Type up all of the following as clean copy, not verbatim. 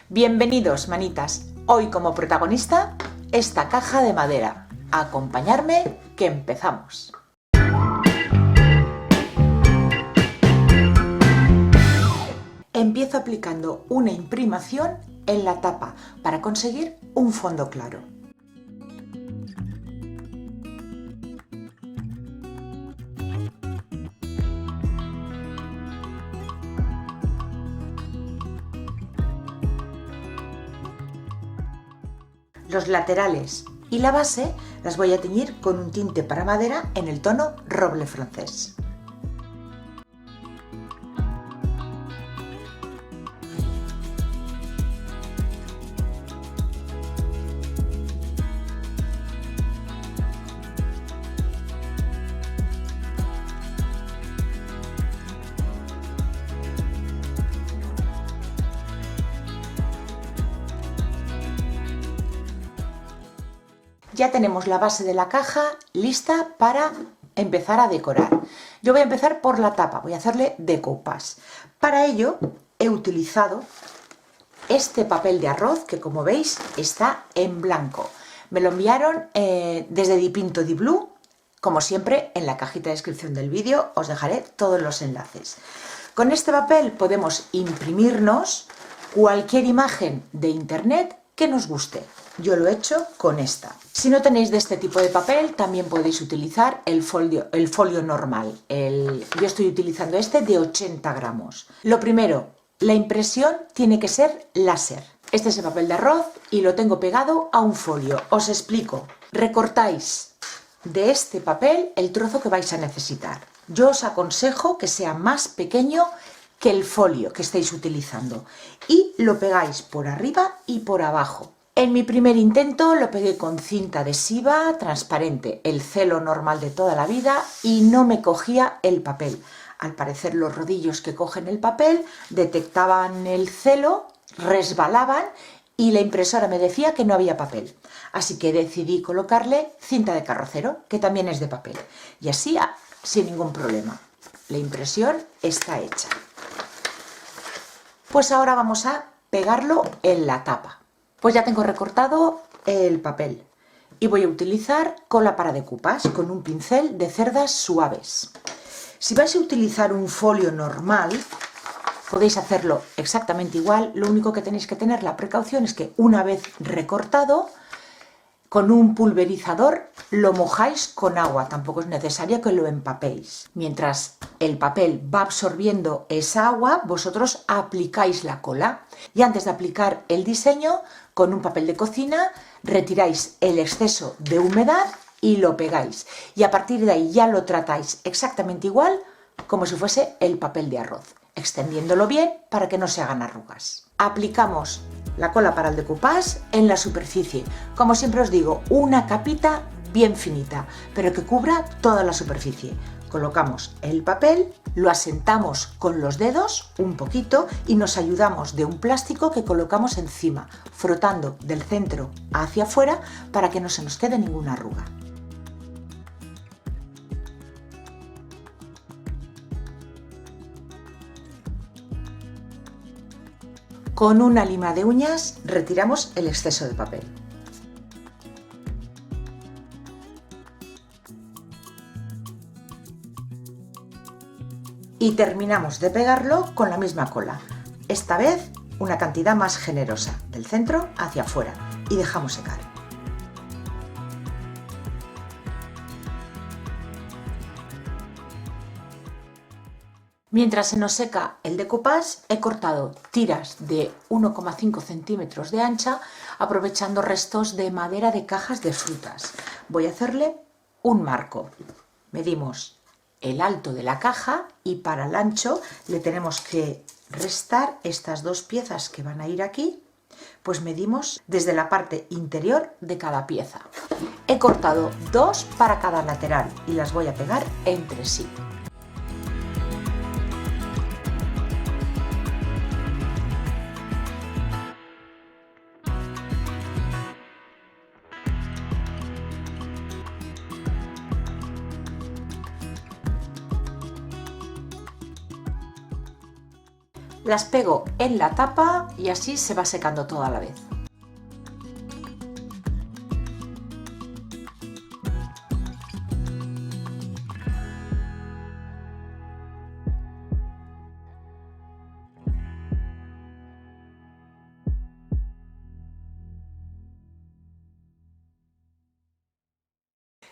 Bienvenidos, manitas. Hoy como protagonista, esta caja de madera. Acompañarme, que empezamos. Empiezo aplicando una imprimación en la tapa para conseguir un fondo claro. Los laterales y la base las voy a teñir con un tinte para madera en el tono roble francés. Ya tenemos la base de la caja lista para empezar a decorar. Yo voy a empezar por la tapa, voy a hacerle decoupage. Para ello he utilizado este papel de arroz que, como veis, está en blanco. Me lo enviaron desde Dipinto di Blu. Como siempre, en la cajita de descripción del vídeo os dejaré todos los enlaces. Con este papel podemos imprimirnos cualquier imagen de internet que nos guste. Yo lo he hecho con esta. Si no tenéis de este tipo de papel, también podéis utilizar el folio normal. Yo estoy utilizando este de 80 gramos. Lo primero, la impresión tiene que ser láser. Este es el papel de arroz y lo tengo pegado a un folio. Os explico. Recortáis de este papel el trozo que vais a necesitar. Yo os aconsejo que sea más pequeño que el folio que estáis utilizando y lo pegáis por arriba y por abajo. En mi primer intento lo pegué con cinta adhesiva transparente, el celo normal de toda la vida, y no me cogía el papel. Al parecer los rodillos que cogen el papel detectaban el celo, resbalaban y la impresora me decía que no había papel. Así que decidí colocarle cinta de carrocero, que también es de papel, y así sin ningún problema. La impresión está hecha. Pues ahora vamos a pegarlo en la tapa. Pues ya tengo recortado el papel y voy a utilizar cola para decoupage con un pincel de cerdas suaves. Si vais a utilizar un folio normal, podéis hacerlo exactamente igual. Lo único que tenéis que tener la precaución es que una vez recortado, con un pulverizador lo mojáis con agua, tampoco es necesario que lo empapéis. Mientras el papel va absorbiendo esa agua, vosotros aplicáis la cola. Y antes de aplicar el diseño, con un papel de cocina, retiráis el exceso de humedad y lo pegáis. Y a partir de ahí ya lo tratáis exactamente igual como si fuese el papel de arroz, extendiéndolo bien para que no se hagan arrugas. Aplicamos la cola para el decoupage en la superficie. Como siempre os digo, una capita bien finita, pero que cubra toda la superficie. Colocamos el papel, lo asentamos con los dedos un poquito y nos ayudamos de un plástico que colocamos encima, frotando del centro hacia afuera para que no se nos quede ninguna arruga. Con una lima de uñas retiramos el exceso de papel. Y terminamos de pegarlo con la misma cola. Esta vez una cantidad más generosa, del centro hacia afuera, y dejamos secar. Mientras se nos seca el decoupage, he cortado tiras de 1,5 centímetros de ancha, aprovechando restos de madera de cajas de frutas. Voy a hacerle un marco. Medimos el alto de la caja y para el ancho le tenemos que restar estas dos piezas que van a ir aquí, pues medimos desde la parte interior de cada pieza. He cortado dos para cada lateral y las voy a pegar entre sí. Las pego en la tapa y así se va secando toda la vez.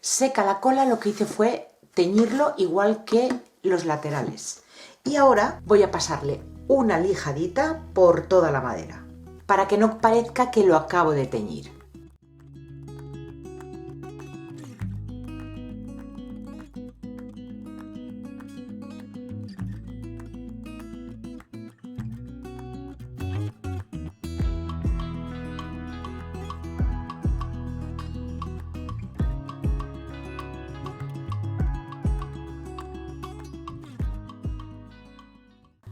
Seca la cola, lo que hice fue teñirlo igual que los laterales. Y ahora voy a pasarle una lijadita por toda la madera, para que no parezca que lo acabo de teñir.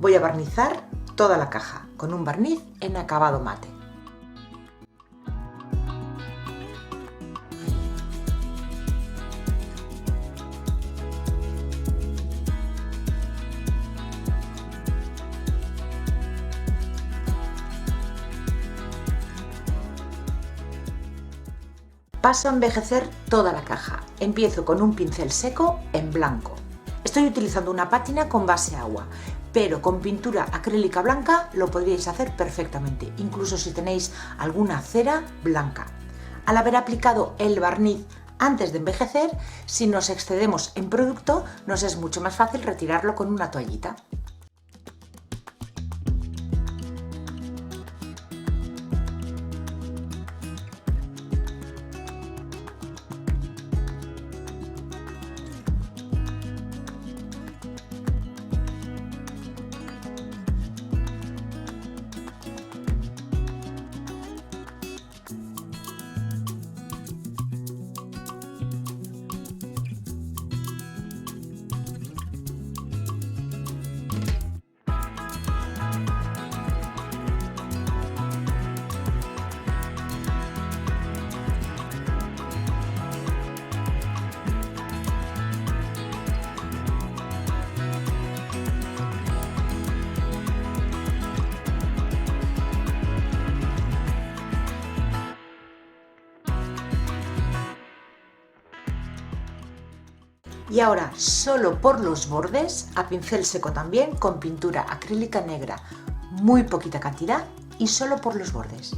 Voy a barnizar toda la caja con un barniz en acabado mate. Paso a envejecer toda la caja. Empiezo con un pincel seco en blanco. Estoy utilizando una pátina con base agua, pero con pintura acrílica blanca lo podríais hacer perfectamente, incluso si tenéis alguna cera blanca. Al haber aplicado el barniz antes de envejecer, si nos excedemos en producto, nos es mucho más fácil retirarlo con una toallita. Y ahora solo por los bordes, a pincel seco también, con pintura acrílica negra, muy poquita cantidad y solo por los bordes.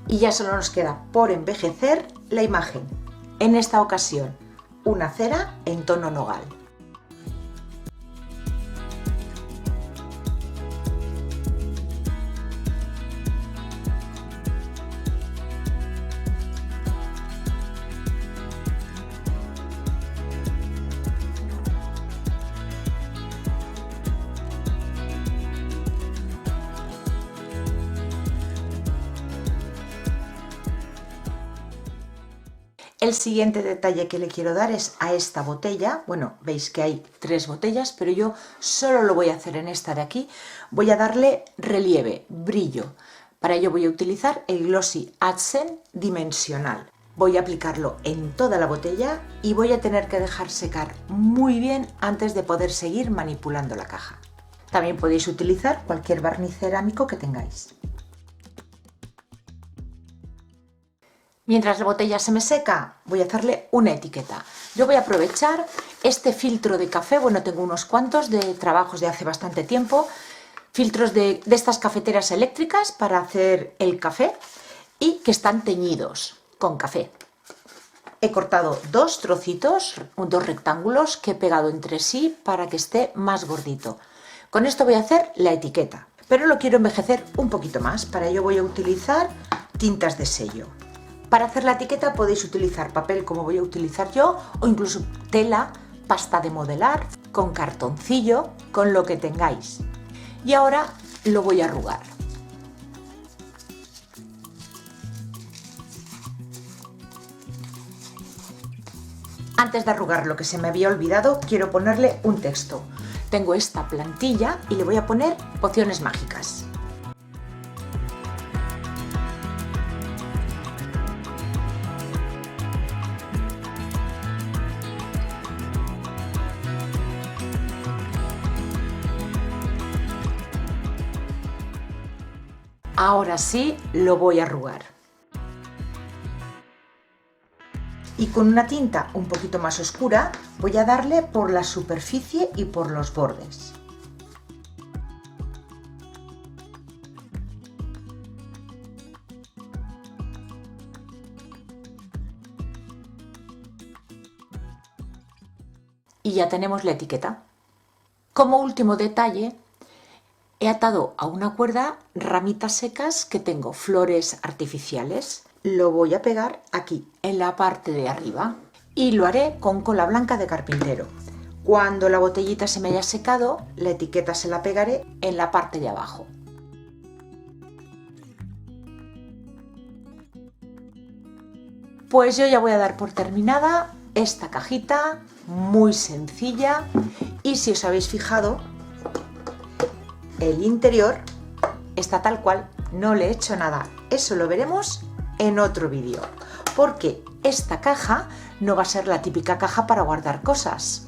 Y ya solo nos queda por envejecer la imagen. En esta ocasión, una cera en tono nogal. El siguiente detalle que le quiero dar es a esta botella. Bueno, veis que hay 3 botellas, pero yo solo lo voy a hacer en esta de aquí. Voy a darle relieve, brillo. Para ello voy a utilizar el Glossy Accent dimensional. Voy a aplicarlo en toda la botella y voy a tener que dejar secar muy bien antes de poder seguir manipulando la caja. También podéis utilizar cualquier barniz cerámico que tengáis. Mientras la botella se me seca, voy a hacerle una etiqueta. Yo voy a aprovechar este filtro de café, bueno, tengo unos cuantos de trabajos de hace bastante tiempo, filtros de estas cafeteras eléctricas para hacer el café y que están teñidos con café. He cortado 2 trocitos, 2 rectángulos que he pegado entre sí para que esté más gordito. Con esto voy a hacer la etiqueta. pero lo quiero envejecer un poquito más. Para ello voy a utilizar tintas de sello. Para hacer la etiqueta podéis utilizar papel como voy a utilizar yo, o incluso tela, pasta de modelar, con cartoncillo, con lo que tengáis. Y ahora lo voy a arrugar. Antes de arrugar, lo que se me había olvidado, quiero ponerle un texto. Tengo esta plantilla y le voy a poner pociones mágicas. Ahora sí lo voy a arrugar. Y con una tinta un poquito más oscura voy a darle por la superficie y por los bordes. Y ya tenemos la etiqueta. Como último detalle, he atado a una cuerda ramitas secas que tengo, flores artificiales. Lo voy a pegar aquí, en la parte de arriba, y lo haré con cola blanca de carpintero. Cuando la botellita se me haya secado, la etiqueta se la pegaré en la parte de abajo. Pues yo ya voy a dar por terminada esta cajita, muy sencilla, y si os habéis fijado, el interior está tal cual, no le he hecho nada. Eso lo veremos en otro vídeo, porque esta caja no va a ser la típica caja para guardar cosas.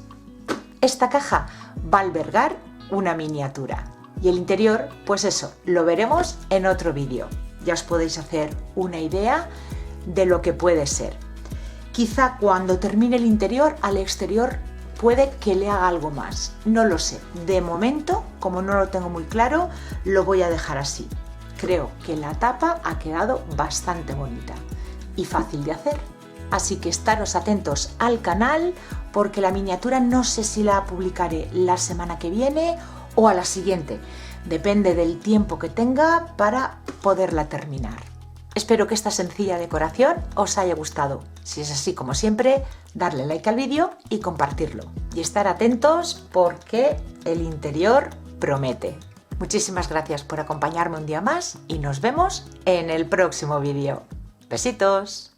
Esta caja va a albergar una miniatura y el interior, pues eso, lo veremos en otro vídeo. Ya os podéis hacer una idea de lo que puede ser. Quizá cuando termine el interior, al exterior puede que le haga algo más, no lo sé. De momento, como no lo tengo muy claro, lo voy a dejar así. Creo que la tapa ha quedado bastante bonita y fácil de hacer. Así que estaros atentos al canal, porque la miniatura no sé si la publicaré la semana que viene o a la siguiente. Depende del tiempo que tenga para poderla terminar. Espero que esta sencilla decoración os haya gustado. Si es así, como siempre, darle like al vídeo y compartirlo. Y estar atentos porque el interior promete. Muchísimas gracias por acompañarme un día más y nos vemos en el próximo vídeo. Besitos.